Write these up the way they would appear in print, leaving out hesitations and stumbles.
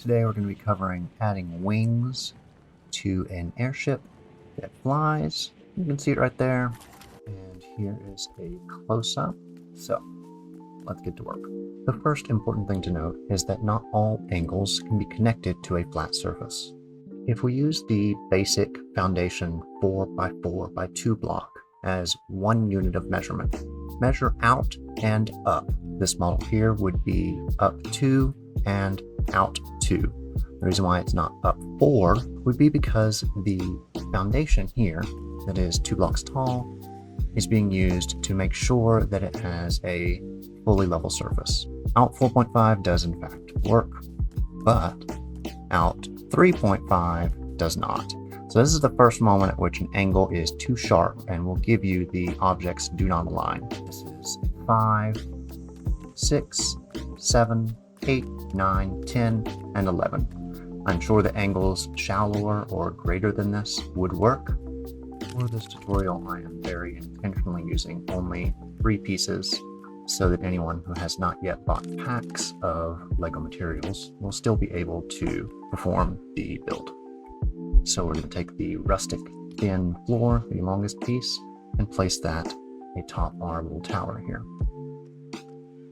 Today we're going to be covering adding wings to an airship that flies. You can see it right there. And here is a close-up. So let's get to work. The first important thing to note is that not all angles can be connected to a flat surface. If we use the basic foundation 4x4x2 block as one unit of measurement, measure out and up. This model here would be up 2 and out 2. The reason why it's not up 4 would be because the foundation here, that is 2 blocks tall, is being used to make sure that it has a fully level surface. Out 4.5 does in fact work, but out 3.5 does not. So this is the first moment at which an angle is too sharp and will give you the objects do not align. This is 5, 6, 7, 8, 9, 10, and 11. I'm sure the angles shallower or greater than this would work. For this tutorial, I am very intentionally using only 3 pieces so that anyone who has not yet bought packs of LEGO materials will still be able to perform the build. So we're going to take the rustic thin floor, the longest piece, and place that atop our little tower here.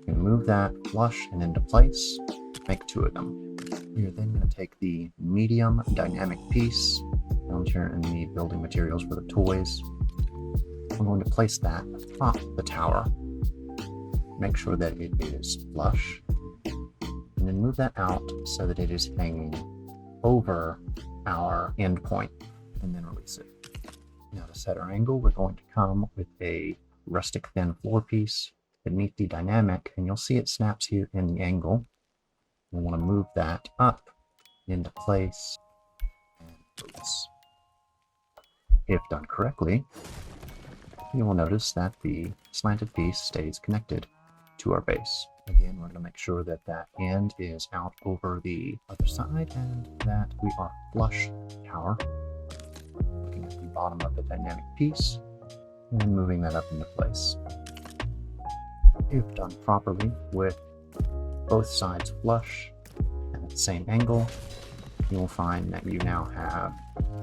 And move that flush and into place, make 2 of them. We are then going to take the medium dynamic piece found here in the building materials for the toys. I'm going to place that atop the tower. Make sure that it is flush, and then move that out so that it is hanging over our end point, and then release it. Now to set our angle, we're going to come with a rustic thin floor piece beneath the dynamic, and you'll see it snaps here in the angle. We want to move that up into place and release. If done correctly, you will notice that the slanted piece stays connected to our base. Again, we're going to make sure that that end is out over the other side and that we are flush tower, looking at the bottom of the dynamic piece and moving that up into place. If done properly with both sides flush and at the same angle, you will find that you now have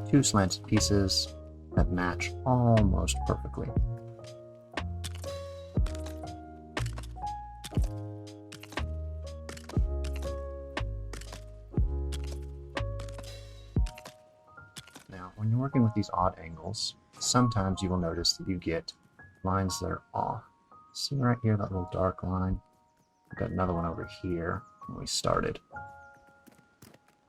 2 slanted pieces that match almost perfectly. Now, when you're working with these odd angles, sometimes you will notice that you get lines that are off. See right here, that little dark line? I've got another one over here when we started.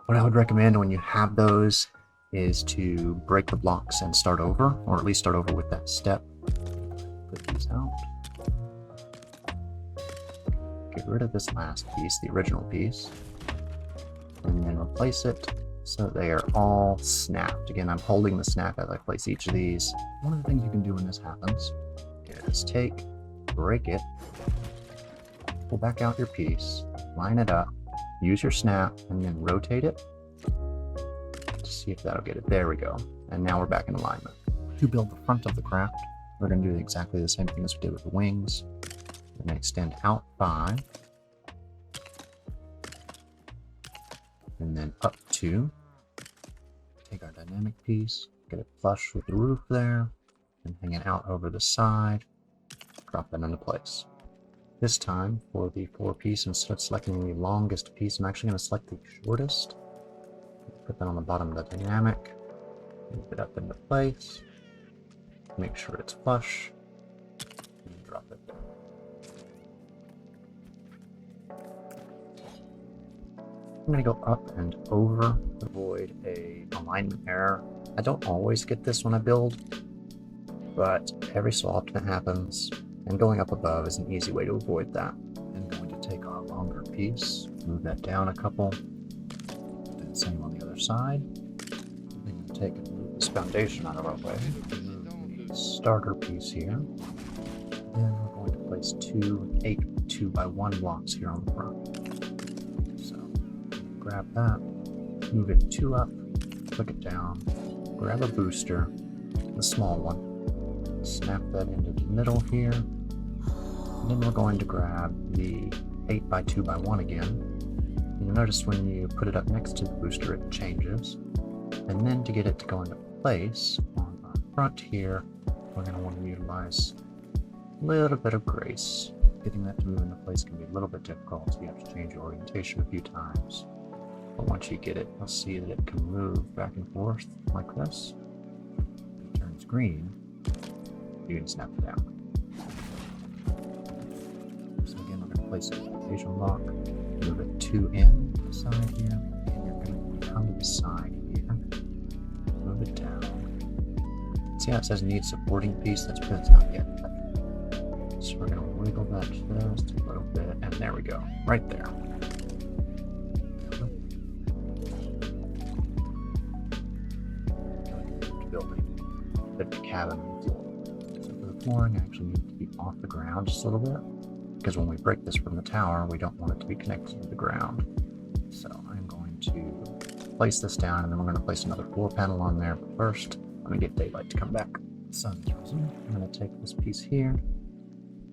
What I would recommend when you have those is to break the blocks and start over, or at least start over with that step. Put these out. Get rid of this last piece, the original piece, and then replace it so they are all snapped. Again, I'm holding the snap as I place each of these. One of the things you can do when this happens is break it, pull back out your piece, line it up, use your snap, and then rotate it to see if that'll get it. There we go. And now we're back in alignment. To build the front of the craft, we're going to do exactly the same thing as we did with the wings. We're going to extend out 5, and then up 2. Take our dynamic piece, get it flush with the roof there, and hang it out over the side. Drop that into place. This time, for the 4 piece, instead of selecting the longest piece, I'm actually going to select the shortest. Put that on the bottom of the dynamic. Move it up into place. Make sure it's flush. And drop it there. I'm going to go up and over to avoid an alignment error. I don't always get this when I build, but every so often it happens. And going up above is an easy way to avoid that. I'm going to take our longer piece, move that down a couple, do the same on the other side. I'm going to take and move this foundation out of our way, move the starter piece here. Then we're going to place 2 8x2x1 blocks here on the front. So grab that, move it 2 up, click it down, grab a booster, the small one, snap that into the middle here. And then we're going to grab the 8x2x1 again, You'll notice when you put it up next to the booster, it changes. And then to get it to go into place on our front here, we're going to want to utilize a little bit of grace. Getting that to move into place can be a little bit difficult, so you have to change your orientation a few times. But once you get it, you'll see that it can move back and forth like this. When it turns green, you can snap it down. So again, we're going to place a rotation block, move it to in the side here, and you're going to come to the side here, move it down. See how it says need supporting piece? That's because it's not yet touched. So we're going to wiggle that just a little bit, and there we go, right there. Building a bit of a cabin. So for the flooring, I actually need to be off the ground just a little bit, because when we break this from the tower, we don't want it to be connected to the ground. So I'm going to place this down, and then we're going to place another floor panel on there. But first, let me get daylight to come back. Sun's risen. I'm going to take this piece here,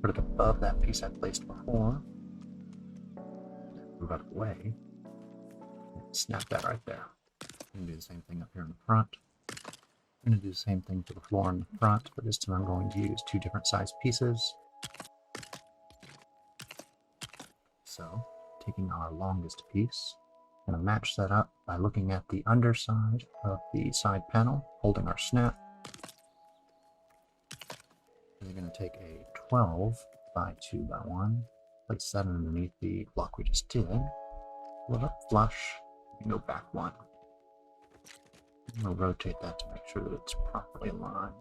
put it above that piece I placed before, move out of the way, and snap that right there. I'm going to do the same thing up here in the front. I'm going to do the same thing for the floor in the front, but this time I'm going to use two different size pieces. So, taking our longest piece, I'm going to match that up by looking at the underside of the side panel, holding our snap. We're going to take a 12 by 2 by 1, place that underneath the block we just did, pull it up flush, and go back one. And we'll rotate that to make sure that it's properly aligned.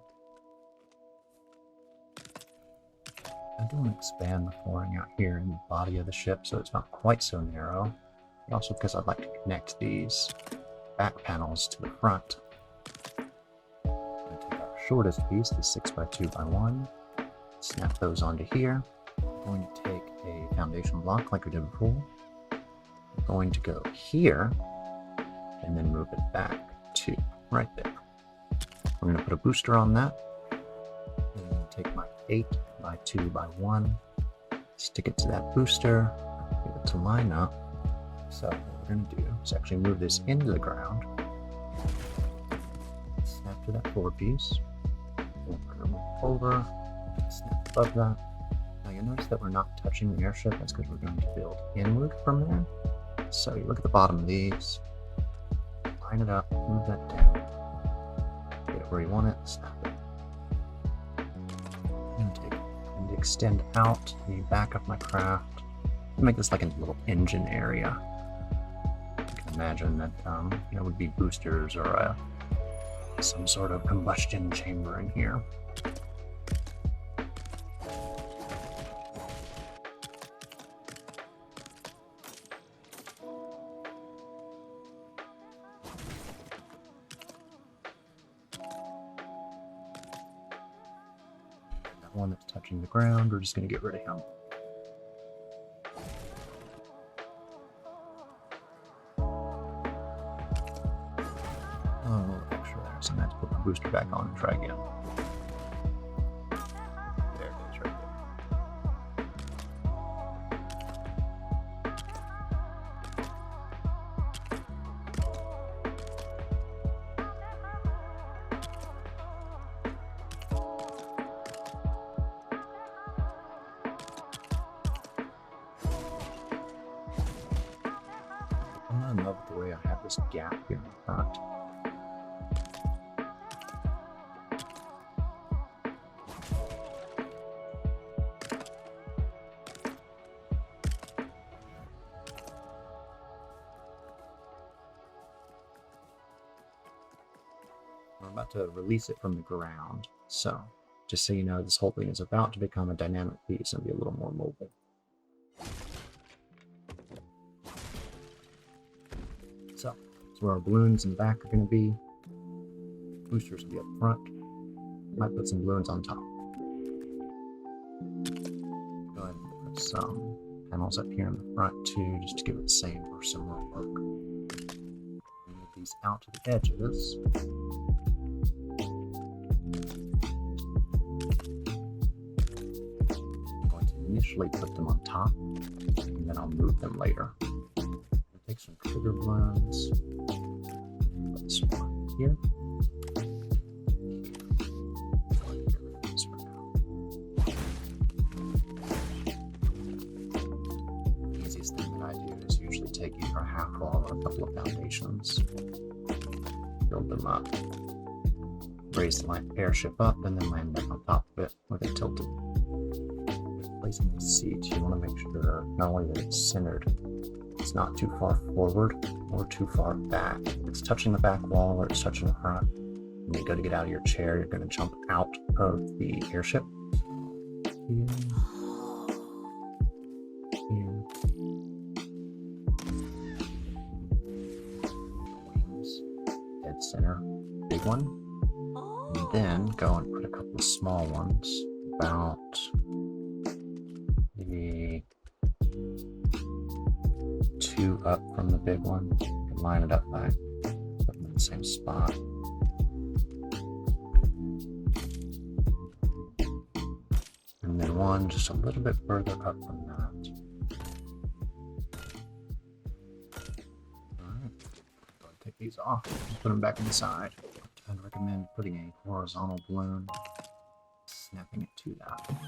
I do want to expand the flooring out here in the body of the ship so it's not quite so narrow. But also because I'd like to connect these back panels to the front. I'm going to take our shortest piece, the 6 by 2 by 1, snap those onto here. I'm going to take a foundation block like we did before. I'm going to go here and then move it back to right there. We're going to put a booster on that. And I'm going to take my 8 by 2 by 1, stick it to that booster, get it to line up. So what we're going to do is actually move this into the ground, snap to that floor piece, and we're going to move over, snap above that. Now you'll notice that we're not touching the airship. That's because we're going to build inward from there. So you look at the bottom of these, line it up, move that down, get it where you want it, snap it. And take it and extend out the back of my craft and make this like a little engine area. You can imagine that would be boosters or some sort of combustion chamber in here. One that's touching the ground, we're just going to get rid of him. Oh, a little extra there, so I'm going to have to put the booster back on and try again. There it is, right there. I'm not in love with the way I have this gap here in the front. I'm about to release it from the ground, so just so you know, this whole thing is about to become a dynamic piece and be a little more mobile. So, that's where our balloons in the back are going to be. Boosters will be up front. Might put some balloons on top. Go ahead and put some panels up here in the front too, just to give it the same or similar look. Move these out to the edges. I'm going to initially put them on top, and then I'll move them later. take some bigger balloons. Put this one here. Easiest thing that I do is usually take either a half wall or a couple of foundations, build them up, raise the airship up, and then land back on top of it with it tilted. Placing these seats, you want to make sure not only that it's centered, it's not too far forward or too far back. If it's touching the back wall or it's touching the front, when you go to get out of your chair, you're going to jump out of the airship. Here. Here. Wings, dead center, big one. And then go and put a couple of small ones, about maybe 2 up from the big one, and line it up by putting them in the same spot. And then one just a little bit further up from that. Alright, go and take these off and put them back inside. I'd recommend putting a horizontal balloon, snapping it to that, and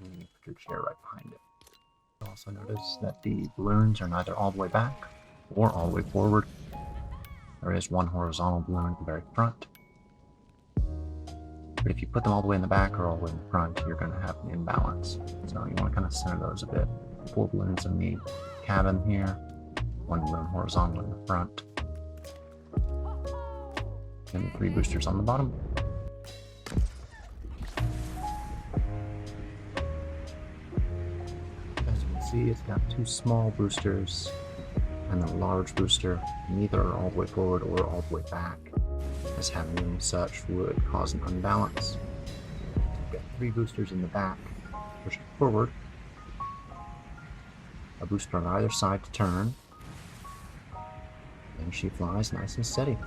then you put your chair right behind it. You'll also notice that the balloons are neither all the way back or all the way forward. There is one horizontal balloon at the very front. But if you put them all the way in the back or all the way in the front, you're going to have an imbalance. So you want to kind of center those a bit. 4 balloons in the cabin here, 1 balloon horizontal in the front, and 3 boosters on the bottom. As you can see, it's got 2 small boosters and a large booster. Neither are all the way forward or all the way back, as having them such would cause an unbalance. You've got 3 boosters in the back, pushing forward, a booster on either side to turn, and she flies nice and steady.